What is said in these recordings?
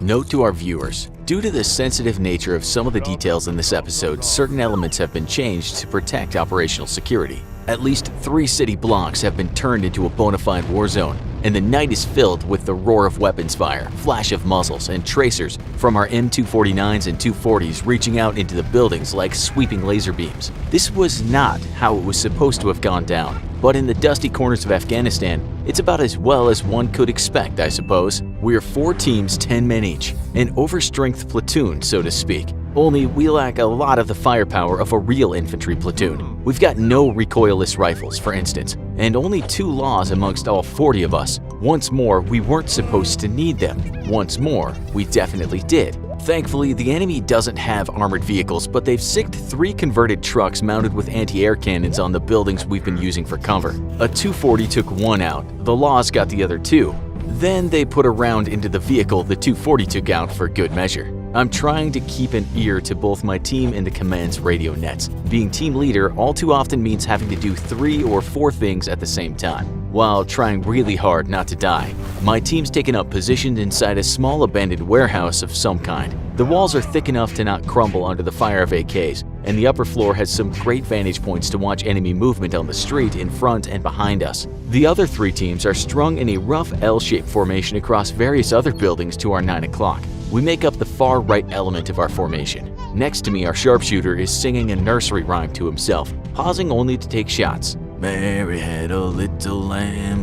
Note to our viewers, due to the sensitive nature of some of the details in this episode, certain elements have been changed to protect operational security. At least 3 city blocks have been turned into a bona fide war zone, and the night is filled with the roar of weapons fire, flash of muzzles, and tracers from our M249s and 240s reaching out into the buildings like sweeping laser beams. This was not how it was supposed to have gone down, but in the dusty corners of Afghanistan, it's about as well as one could expect, I suppose. We're 4 teams, 10 men each, an overstrength platoon, so to speak. Only we lack a lot of the firepower of a real infantry platoon. We've got no recoilless rifles, for instance, and only 2 laws amongst all 40 of us. Once more, we weren't supposed to need them. Once more, we definitely did. Thankfully, the enemy doesn't have armored vehicles, but they've sicked 3 converted trucks mounted with anti-air cannons on the buildings we've been using for cover. A 240 took 1 out, the laws got the other 2. Then they put a round into the vehicle the 240 took out for good measure. I'm trying to keep an ear to both my team and the command's radio nets. Being team leader all too often means having to do 3 or 4 things at the same time, while trying really hard not to die. My team's taken up position inside a small abandoned warehouse of some kind. The walls are thick enough to not crumble under the fire of AKs, and the upper floor has some great vantage points to watch enemy movement on the street in front and behind us. The other 3 teams are strung in a rough L-shaped formation across various other buildings to our 9 o'clock. We make up the far right element of our formation. Next to me, our sharpshooter is singing a nursery rhyme to himself, pausing only to take shots. Mary had a little lamb,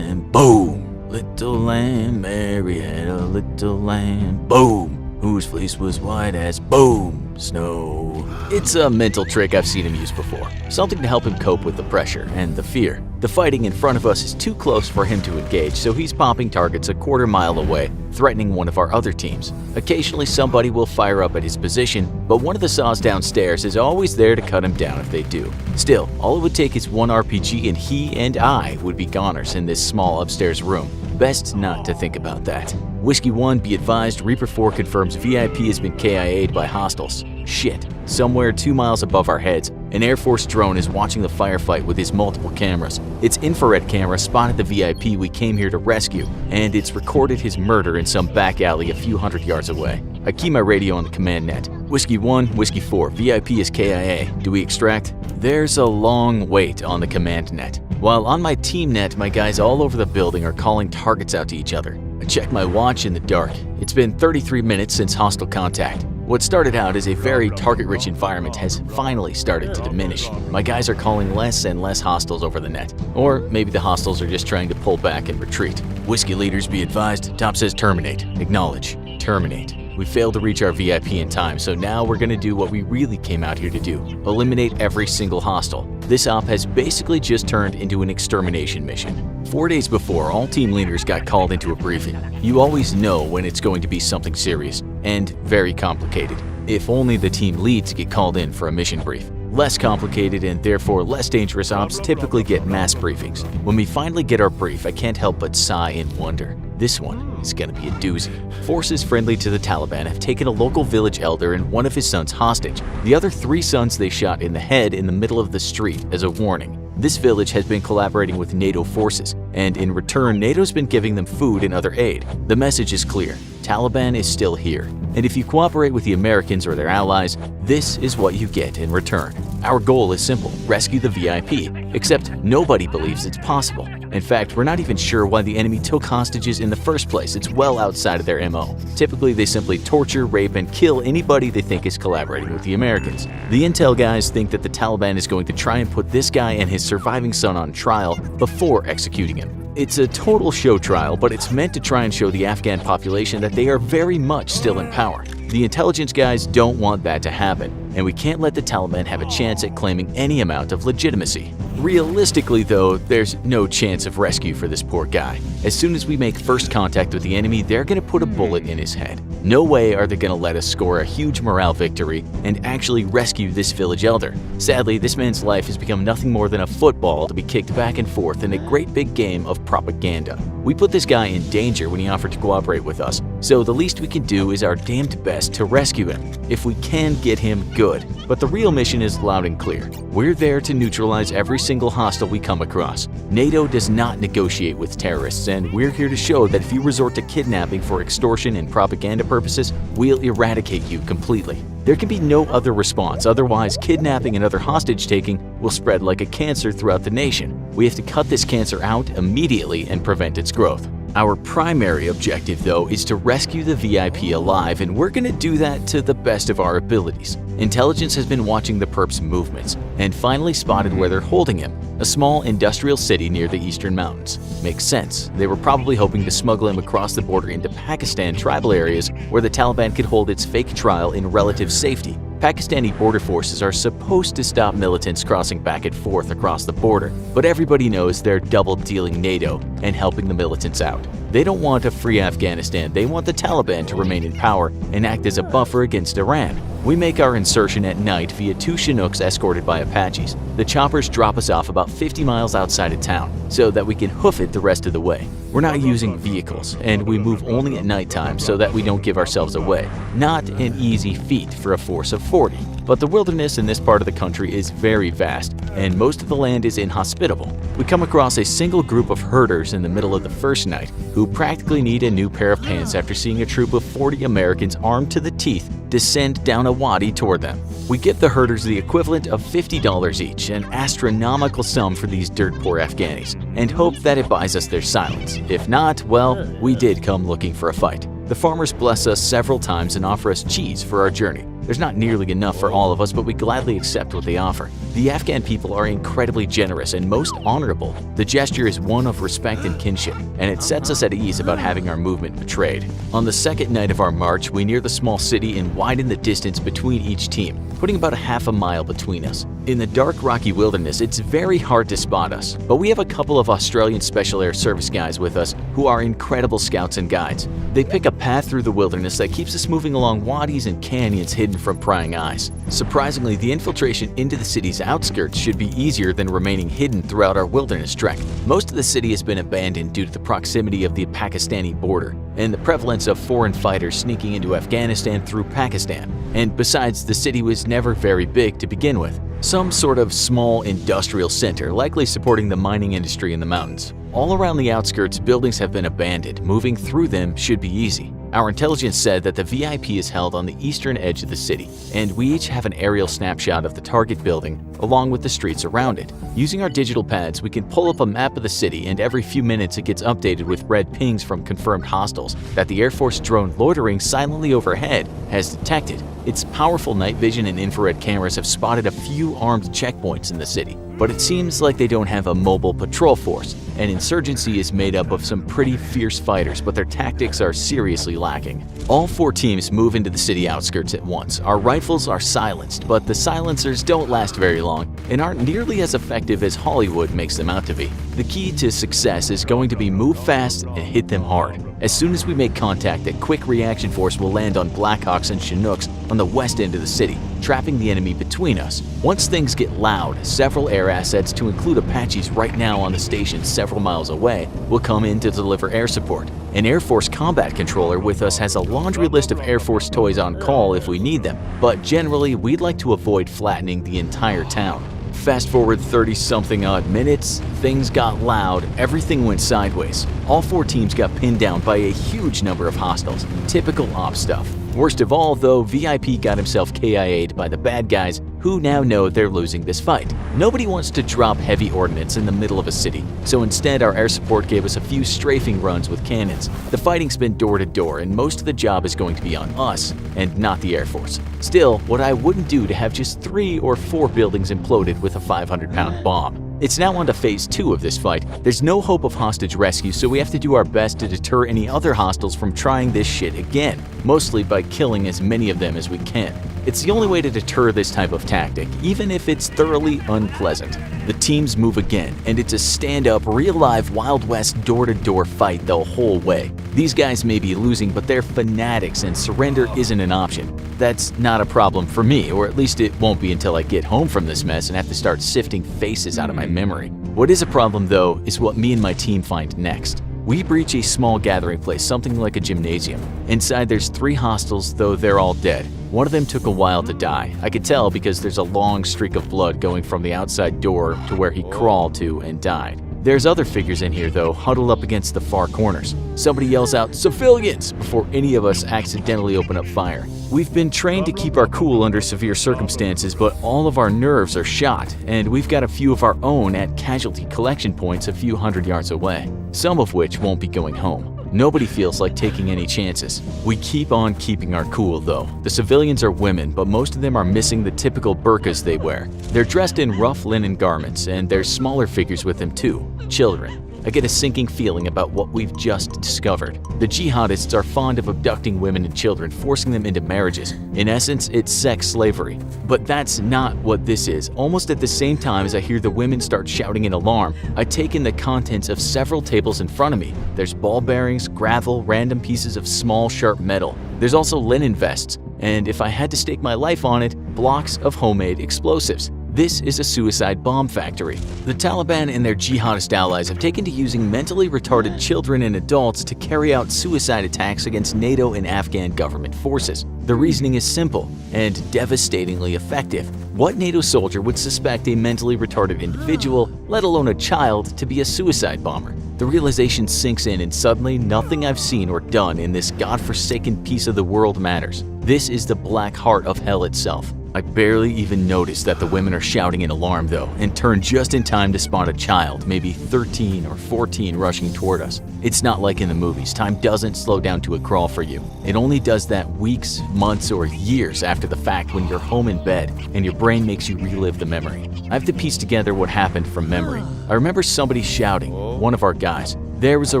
boom! Little lamb, Mary had a little lamb, boom! Whose fleece was white as boom, snow. It's a mental trick I've seen him use before, something to help him cope with the pressure and the fear. The fighting in front of us is too close for him to engage, so he's popping targets a quarter mile away, threatening one of our other teams. Occasionally somebody will fire up at his position, but one of the saws downstairs is always there to cut him down if they do. Still, all it would take is 1 RPG and he and I would be goners in this small upstairs room. Best not to think about that. Whiskey 1, be advised, Reaper 4 confirms VIP has been KIA'd by hostiles. Shit. Somewhere 2 miles above our heads, an Air Force drone is watching the firefight with his multiple cameras. Its infrared camera spotted the VIP we came here to rescue, and it's recorded his murder in some back alley a few hundred yards away. I key my radio on the command net. Whiskey 1, Whiskey 4, VIP is KIA. Do we extract? There's a long wait on the command net. While on my team net, my guys all over the building are calling targets out to each other. I check my watch in the dark. It's been 33 minutes since hostile contact. What started out as a very target-rich environment has finally started to diminish. My guys are calling less and less hostiles over the net. Or maybe the hostiles are just trying to pull back and retreat. Whiskey leaders, be advised, top says terminate. Acknowledge. Terminate. We failed to reach our VIP in time, so now we're gonna do what we really came out here to do. Eliminate every single hostile. This op has basically just turned into an extermination mission. 4 days before, all team leaders got called into a briefing. You always know when it's going to be something serious and very complicated. If only the team leads get called in for a mission brief. Less complicated and therefore less dangerous ops typically get mass briefings. When we finally get our brief, I can't help but sigh in wonder. This one is gonna be a doozy. Forces friendly to the Taliban have taken a local village elder and one of his sons hostage. The other 3 sons they shot in the head in the middle of the street as a warning. This village has been collaborating with NATO forces, and in return, NATO's been giving them food and other aid. The message is clear. Taliban is still here. And if you cooperate with the Americans or their allies, this is what you get in return. Our goal is simple, rescue the VIP, except nobody believes it's possible. In fact, we're not even sure why the enemy took hostages in the first place. It's well outside of their MO. Typically, they simply torture, rape, and kill anybody they think is collaborating with the Americans. The intel guys think that the Taliban is going to try and put this guy and his surviving son on trial before executing him. It's a total show trial, but it's meant to try and show the Afghan population that they are very much still in power. The intelligence guys don't want that to happen, and we can't let the Taliban have a chance at claiming any amount of legitimacy. Realistically though, there's no chance of rescue for this poor guy. As soon as we make first contact with the enemy, they're gonna put a bullet in his head. No way are they going to let us score a huge morale victory and actually rescue this village elder. Sadly, this man's life has become nothing more than a football to be kicked back and forth in a great big game of propaganda. We put this guy in danger when he offered to cooperate with us, so the least we can do is our damned best to rescue him, if we can get him good. But the real mission is loud and clear. We're there to neutralize every single hostile we come across. NATO does not negotiate with terrorists, and we're here to show that if you resort to kidnapping for extortion and propaganda purposes, we'll eradicate you completely. There can be no other response, otherwise kidnapping and other hostage-taking will spread like a cancer throughout the nation. We have to cut this cancer out immediately and prevent its growth. Our primary objective, though, is to rescue the VIP alive, and we're going to do that to the best of our abilities. Intelligence has been watching the perp's movements and finally spotted where they're holding him, a small industrial city near the eastern mountains. Makes sense. They were probably hoping to smuggle him across the border into Pakistan tribal areas where the Taliban could hold its fake trial in relative safety. Pakistani border forces are supposed to stop militants crossing back and forth across the border, but everybody knows they're double-dealing NATO and helping the militants out. They don't want a free Afghanistan, they want the Taliban to remain in power and act as a buffer against Iran. We make our insertion at night via 2 Chinooks escorted by Apaches. The choppers drop us off about 50 miles outside of town so that we can hoof it the rest of the way. We're not using vehicles, and we move only at nighttime so that we don't give ourselves away. Not an easy feat for a force of 40. But the wilderness in this part of the country is very vast, and most of the land is inhospitable. We come across a single group of herders in the middle of the first night who practically need a new pair of pants after seeing a troop of 40 Americans armed to the teeth descend down a wadi toward them. We give the herders the equivalent of $50 each, an astronomical sum for these dirt-poor Afghanis, and hope that it buys us their silence. If not, well, we did come looking for a fight. The farmers bless us several times and offer us cheese for our journey. There's not nearly enough for all of us, but we gladly accept what they offer. The Afghan people are incredibly generous and most honorable. The gesture is one of respect and kinship, and it sets us at ease about having our movement betrayed. On the second night of our march, we near the small city and widen the distance between each team, putting about a half a mile between us. In the dark, rocky wilderness, it's very hard to spot us, but we have a couple of Australian Special Air Service guys with us who are incredible scouts and guides. They pick a path through the wilderness that keeps us moving along wadis and canyons hidden from prying eyes. Surprisingly, the infiltration into the city's outskirts should be easier than remaining hidden throughout our wilderness trek. Most of the city has been abandoned due to the proximity of the Pakistani border and the prevalence of foreign fighters sneaking into Afghanistan through Pakistan. And besides, the city was never very big to begin with. Some sort of small industrial center, likely supporting the mining industry in the mountains. All around the outskirts, buildings have been abandoned. Moving through them should be easy. Our intelligence said that the VIP is held on the eastern edge of the city, and we each have an aerial snapshot of the target building along with the streets around it. Using our digital pads, we can pull up a map of the city, and every few minutes it gets updated with red pings from confirmed hostiles that the Air Force drone loitering silently overhead has detected. Its powerful night vision and infrared cameras have spotted a few armed checkpoints in the city, but it seems like they don't have a mobile patrol force. An insurgency is made up of some pretty fierce fighters, but their tactics are seriously lacking. All 4 teams move into the city outskirts at once. Our rifles are silenced, but the silencers don't last very long and aren't nearly as effective as Hollywood makes them out to be. The key to success is going to be move fast and hit them hard. As soon as we make contact, a quick reaction force will land on Blackhawks and Chinooks on the west end of the city, trapping the enemy between us. Once things get loud, several air assets, to include Apaches right now on the station several miles away, will come in to deliver air support. An Air Force combat controller with us has a laundry list of Air Force toys on call if we need them, but generally we'd like to avoid flattening the entire town. Fast forward 30-something odd minutes, things got loud, everything went sideways. All 4 teams got pinned down by a huge number of hostiles. Typical op stuff. Worst of all, though, VIP got himself KIA'd by the bad guys who now know they're losing this fight. Nobody wants to drop heavy ordnance in the middle of a city, so instead our air support gave us a few strafing runs with cannons. The fighting's been door to door, and most of the job is going to be on us and not the Air Force. Still, what I wouldn't do to have just 3 or 4 buildings imploded with a 500-pound bomb. It's now on to phase 2 of this fight. There's no hope of hostage rescue, so we have to do our best to deter any other hostiles from trying this shit again, mostly by killing as many of them as we can. It's the only way to deter this type of tactic, even if it's thoroughly unpleasant. The teams move again, and it's a stand-up, real-life Wild West door-to-door fight the whole way. These guys may be losing, but they're fanatics and surrender isn't an option. That's not a problem for me, or at least it won't be until I get home from this mess and have to start sifting faces out of my memory. What is a problem though is what me and my team find next. We breach a small gathering place, something like a gymnasium. Inside there's 3 hostiles, though they're all dead. One of them took a while to die. I could tell because there's a long streak of blood going from the outside door to where he crawled to and died. There's other figures in here though, huddled up against the far corners. Somebody yells out, "Civilians!" before any of us accidentally open up fire. We've been trained to keep our cool under severe circumstances, but all of our nerves are shot, and we've got a few of our own at casualty collection points a few hundred yards away, some of which won't be going home. Nobody feels like taking any chances. We keep on keeping our cool though. The civilians are women, but most of them are missing the typical burqas they wear. They're dressed in rough linen garments, and there's smaller figures with them too, children. I get a sinking feeling about what we've just discovered. The jihadists are fond of abducting women and children, forcing them into marriages. In essence, it's sex slavery. But that's not what this is. Almost at the same time as I hear the women start shouting in alarm, I take in the contents of several tables in front of me. There's ball bearings, gravel, random pieces of small, sharp metal. There's also linen vests, and if I had to stake my life on it, blocks of homemade explosives. This is a suicide bomb factory. The Taliban and their jihadist allies have taken to using mentally retarded children and adults to carry out suicide attacks against NATO and Afghan government forces. The reasoning is simple and devastatingly effective. What NATO soldier would suspect a mentally retarded individual, let alone a child, to be a suicide bomber? The realization sinks in, and suddenly nothing I've seen or done in this godforsaken piece of the world matters. This is the black heart of hell itself. I barely even notice that the women are shouting in alarm though, and turn just in time to spot a child, maybe 13 or 14, rushing toward us. It's not like in the movies. Time doesn't slow down to a crawl for you. It only does that weeks, months, or years after the fact when you're home in bed and your brain makes you relive the memory. I have to piece together what happened from memory. I remember somebody shouting, one of our guys. There was a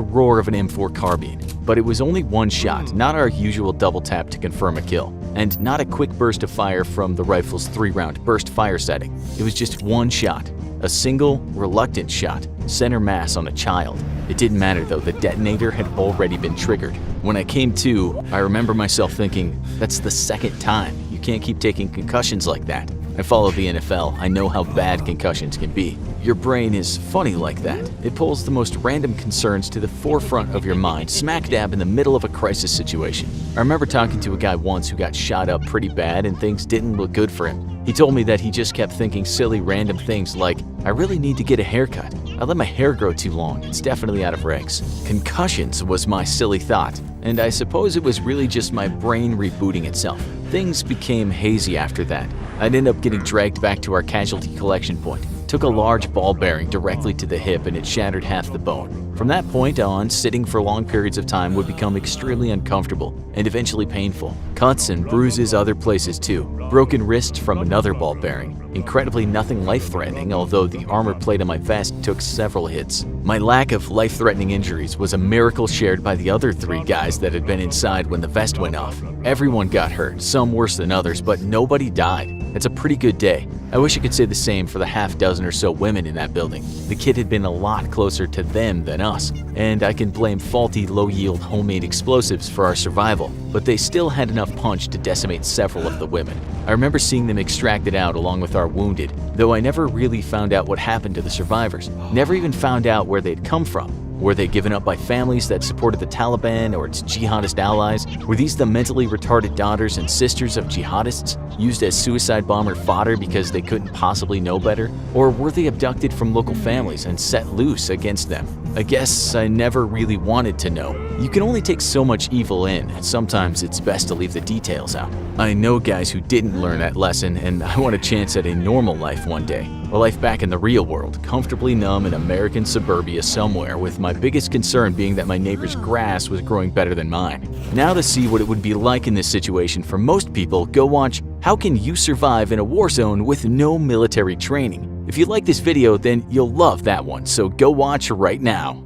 roar of an M4 carbine, but it was only one shot, not our usual double tap to confirm a kill, and not a quick burst of fire from the rifle's 3-round burst fire setting. It was just one shot, a single, reluctant shot, center mass on a child. It didn't matter though, the detonator had already been triggered. When I came to, I remember myself thinking, that's the 2nd time. You can't keep taking concussions like that. I follow the NFL. I know how bad concussions can be. Your brain is funny like that. It pulls the most random concerns to the forefront of your mind, smack dab in the middle of a crisis situation. I remember talking to a guy once who got shot up pretty bad and things didn't look good for him. He told me that he just kept thinking silly random things like, I really need to get a haircut. I let my hair grow too long. It's definitely out of regs. Concussions was my silly thought, and I suppose it was really just my brain rebooting itself. Things became hazy after that. I'd end up getting dragged back to our casualty collection point. Took a large ball bearing directly to the hip and it shattered half the bone. From that point on, sitting for long periods of time would become extremely uncomfortable and eventually painful. Cuts and bruises other places too. Broken wrist from another ball bearing. Incredibly nothing life-threatening, although the armor plate on my vest took several hits. My lack of life-threatening injuries was a miracle shared by the other 3 guys that had been inside when the vest went off. Everyone got hurt, some worse than others, but nobody died. It's a pretty good day. I wish I could say the same for the half dozen or so women in that building. The kid had been a lot closer to them than us, and I can blame faulty low-yield homemade explosives for our survival, but they still had enough punch to decimate several of the women. I remember seeing them extracted out along with our wounded, though I never really found out what happened to the survivors. Never even found out where they'd come from. Were they given up by families that supported the Taliban or its jihadist allies? Were these the mentally retarded daughters and sisters of jihadists, used as suicide bomber fodder because they couldn't possibly know better? Or were they abducted from local families and set loose against them? I guess I never really wanted to know. You can only take so much evil in, and sometimes it's best to leave the details out. I know guys who didn't learn that lesson, and I want a chance at a normal life one day. A life back in the real world, comfortably numb in American suburbia somewhere, with my biggest concern being that my neighbor's grass was growing better than mine. Now to see what it would be like in this situation for most people, go watch How Can You Survive in a War Zone with No Military Training? If you like this video, then you'll love that one, so go watch right now.